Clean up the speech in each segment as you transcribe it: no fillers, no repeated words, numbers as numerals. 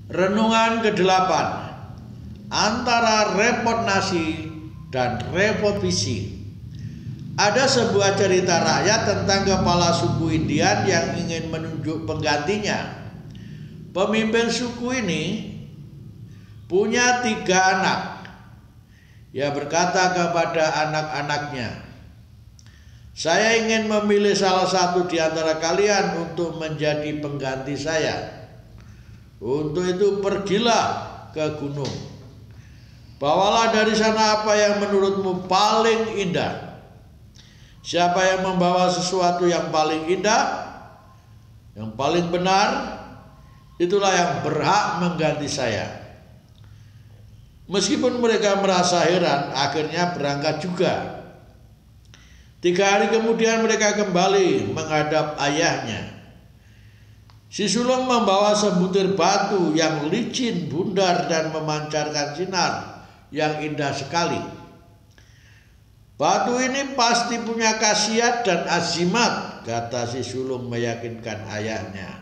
Renungan ke-8 antara repot nasi dan repot visi. Ada sebuah cerita rakyat tentang kepala suku Indian yang ingin menunjuk penggantinya. Pemimpin suku ini punya 3 anak. Ia berkata kepada anak-anaknya, "Saya ingin memilih salah satu di antara kalian untuk menjadi pengganti saya. Untuk itu pergilah ke gunung. Bawalah dari sana apa yang menurutmu paling indah. Siapa yang membawa sesuatu yang paling indah, yang paling benar, itulah yang berhak mengganti saya." Meskipun mereka merasa heran, akhirnya berangkat juga. 3 hari kemudian mereka kembali menghadap ayahnya. Si sulung membawa sebutir batu yang licin, bundar, dan memancarkan sinar yang indah sekali. "Batu ini pasti punya khasiat dan azimat," kata si sulung meyakinkan ayahnya.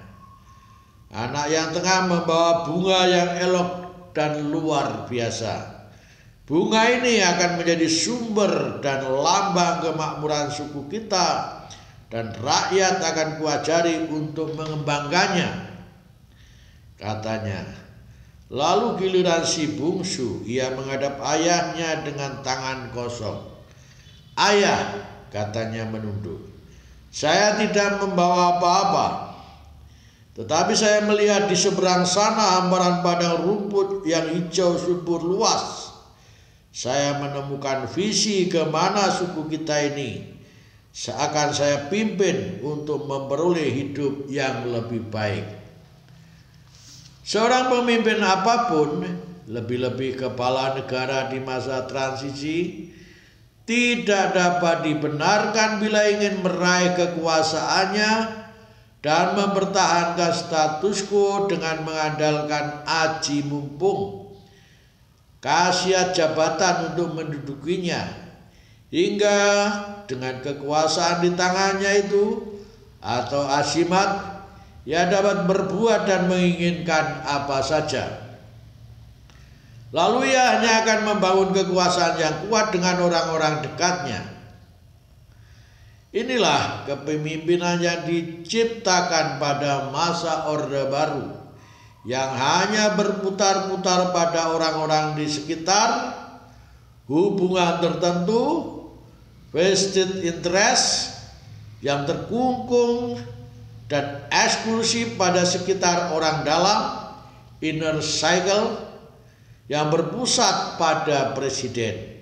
Anak yang tengah membawa bunga yang elok dan luar biasa. "Bunga ini akan menjadi sumber dan lambang kemakmuran suku kita, dan rakyat akan kuajari untuk mengembangkannya," katanya. Lalu giliran si bungsu, ia menghadap ayahnya dengan tangan kosong. "Ayah," katanya menunduk, "saya tidak membawa apa-apa. Tetapi saya melihat di seberang sana hamparan padang rumput yang hijau subur luas. Saya menemukan visi ke mana suku kita ini seakan saya pimpin untuk memperoleh hidup yang lebih baik." Seorang pemimpin apapun, lebih-lebih kepala negara di masa transisi, tidak dapat dibenarkan bila ingin meraih kekuasaannya dan mempertahankan status quo dengan mengandalkan aji mumpung, khasiat jabatan untuk mendudukinya, hingga dengan kekuasaan di tangannya itu atau azimat, ia dapat berbuat dan menginginkan apa saja. Lalu ia hanya akan membangun kekuasaan yang kuat dengan orang-orang dekatnya. Inilah kepemimpinan yang diciptakan pada masa Orde Baru, yang hanya berputar-putar pada orang-orang di sekitar, hubungan tertentu, vested interest yang terkungkung dan eksklusif pada sekitar orang dalam, inner cycle, yang berpusat pada presiden.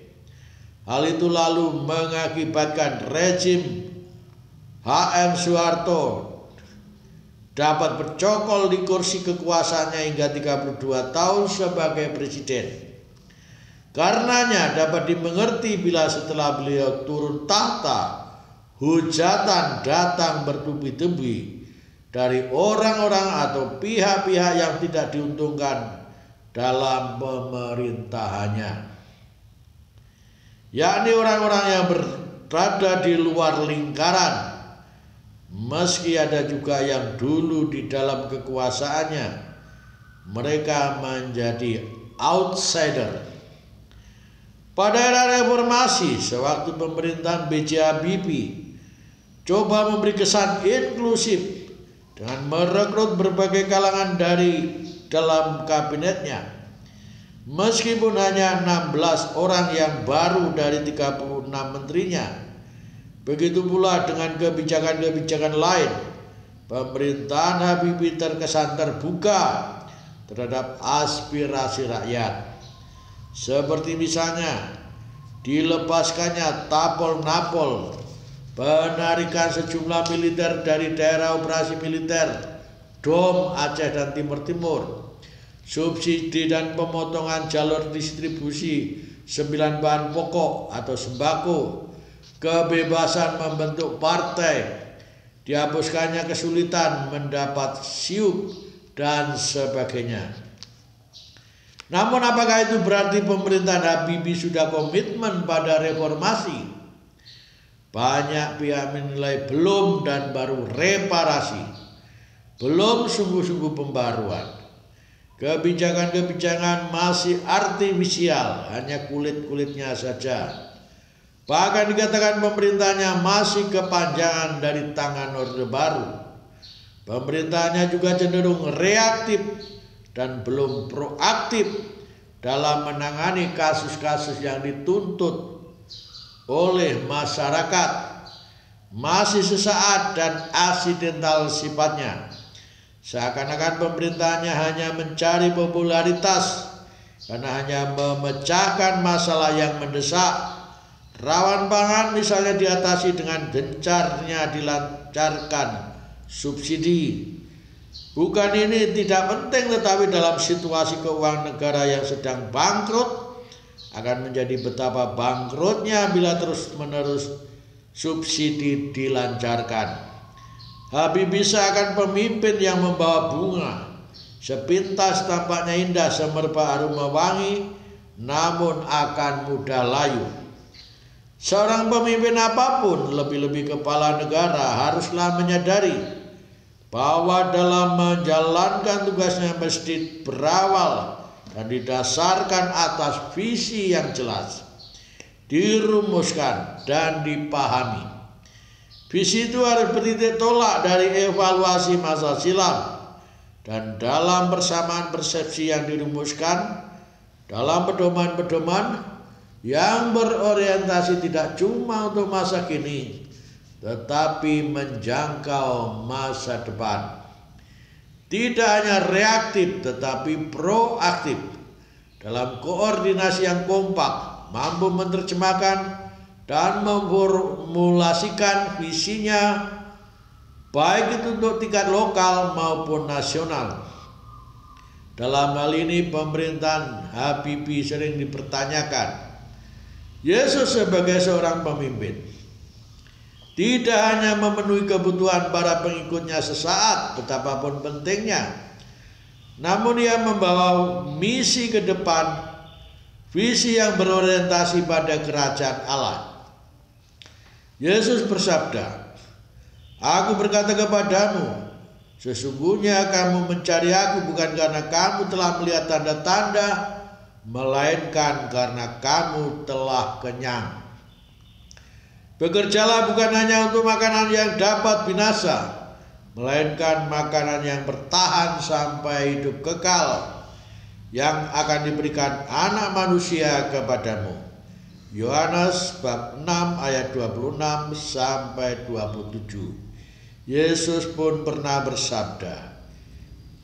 Hal itu lalu mengakibatkan rezim H.M. Soeharto dapat bercokol di kursi kekuasaannya hingga 32 tahun sebagai presiden. Karenanya dapat dimengerti bila setelah beliau turun tahta, hujatan datang bertubi-tubi dari orang-orang atau pihak-pihak yang tidak diuntungkan dalam pemerintahannya, yakni orang-orang yang berada di luar lingkaran. Meski ada juga yang dulu di dalam kekuasaannya, mereka menjadi outsider. Pada era reformasi, sewaktu pemerintahan B.J. Habibie coba memberi kesan inklusif dengan merekrut berbagai kalangan dari dalam kabinetnya, meskipun hanya 16 orang yang baru dari 36 menterinya. Begitu pula dengan kebijakan-kebijakan lain, pemerintahan Habibie terkesan terbuka terhadap aspirasi rakyat. Seperti misalnya dilepaskannya tapol-napol, penarikan sejumlah militer dari daerah operasi militer DOM Aceh dan Timur Timur, subsidi dan pemotongan jalur distribusi 9 bahan pokok atau sembako, kebebasan membentuk partai, dihapuskannya kesulitan mendapat SIUP, dan sebagainya. Namun apakah itu berarti pemerintahan Habibie sudah komitmen pada reformasi? Banyak pihak menilai belum dan baru reparasi, belum sungguh-sungguh pembaruan. Kebijakan-kebijakan masih artifisial, hanya kulit-kulitnya saja. Bahkan dikatakan pemerintahnya masih kepanjangan dari tangan Orde Baru. Pemerintahnya juga cenderung reaktif dan belum proaktif dalam menangani kasus-kasus yang dituntut oleh masyarakat. Masih sesaat dan aksidental sifatnya. Seakan-akan pemerintahnya hanya mencari popularitas karena hanya memecahkan masalah yang mendesak. Rawan pangan misalnya diatasi dengan gencarnya dilancarkan subsidi. Bukan ini tidak penting, tetapi dalam situasi keuangan negara yang sedang bangkrut akan menjadi betapa bangkrutnya bila terus-menerus subsidi dilancarkan. Habibie seakan pemimpin yang membawa bunga. Sepintas tampaknya indah semerbak aroma wangi, namun akan mudah layu. Seorang pemimpin apapun, lebih-lebih kepala negara, haruslah menyadari bahwa dalam menjalankan tugasnya mesti berawal dan didasarkan atas visi yang jelas, dirumuskan dan dipahami. Visi itu harus bertitik tolak dari evaluasi masa silam dan dalam persamaan persepsi yang dirumuskan dalam pedoman-pedoman yang berorientasi tidak cuma untuk masa kini, tetapi menjangkau masa depan. Tidak hanya reaktif tetapi proaktif dalam koordinasi yang kompak, mampu menerjemahkan dan memformulasikan visinya baik itu untuk tingkat lokal maupun nasional. Dalam hal ini pemerintahan Habibie sering dipertanyakan. Yesus sebagai seorang pemimpin tidak hanya memenuhi kebutuhan para pengikutnya sesaat betapapun pentingnya, namun ia membawa misi ke depan, visi yang berorientasi pada kerajaan Allah. Yesus bersabda, "Aku berkata kepadamu, sesungguhnya kamu mencari aku bukan karena kamu telah melihat tanda-tanda, melainkan karena kamu telah kenyang. Bekerjalah bukan hanya untuk makanan yang dapat binasa, melainkan makanan yang bertahan sampai hidup kekal, yang akan diberikan Anak Manusia kepadamu." Yohanes bab 6 ayat 26 sampai 27. Yesus pun pernah bersabda,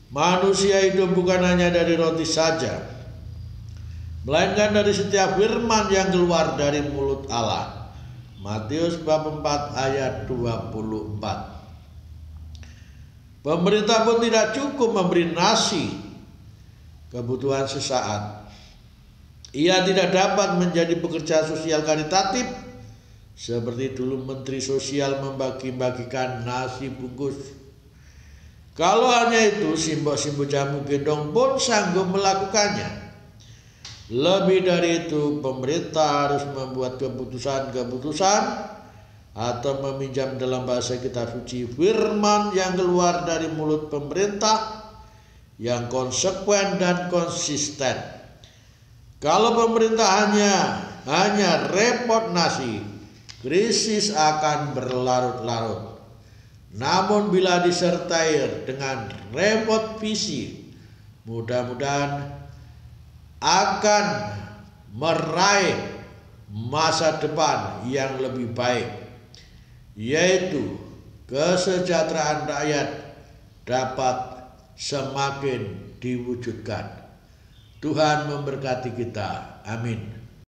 "Manusia hidup bukan hanya dari roti saja, melainkan dari setiap firman yang keluar dari mulut Allah." Matius bab 4 ayat 24. Pemerintah pun tidak cukup memberi nasi kebutuhan sesaat. Ia tidak dapat menjadi pekerja sosial karitatif seperti dulu Menteri Sosial membagi-bagikan nasi bungkus. Kalau hanya itu, simbol-simbol jamu gendong pun sanggup melakukannya. Lebih dari itu, pemerintah harus membuat keputusan-keputusan atau meminjam dalam bahasa kitab suci firman yang keluar dari mulut pemerintah yang konsekuen dan konsisten. Kalau pemerintah hanya repot nasi, krisis akan berlarut-larut. Namun bila disertai dengan repot visi, mudah-mudahan akan meraih masa depan yang lebih baik, yaitu kesejahteraan rakyat dapat semakin diwujudkan. Tuhan memberkati kita. Amin.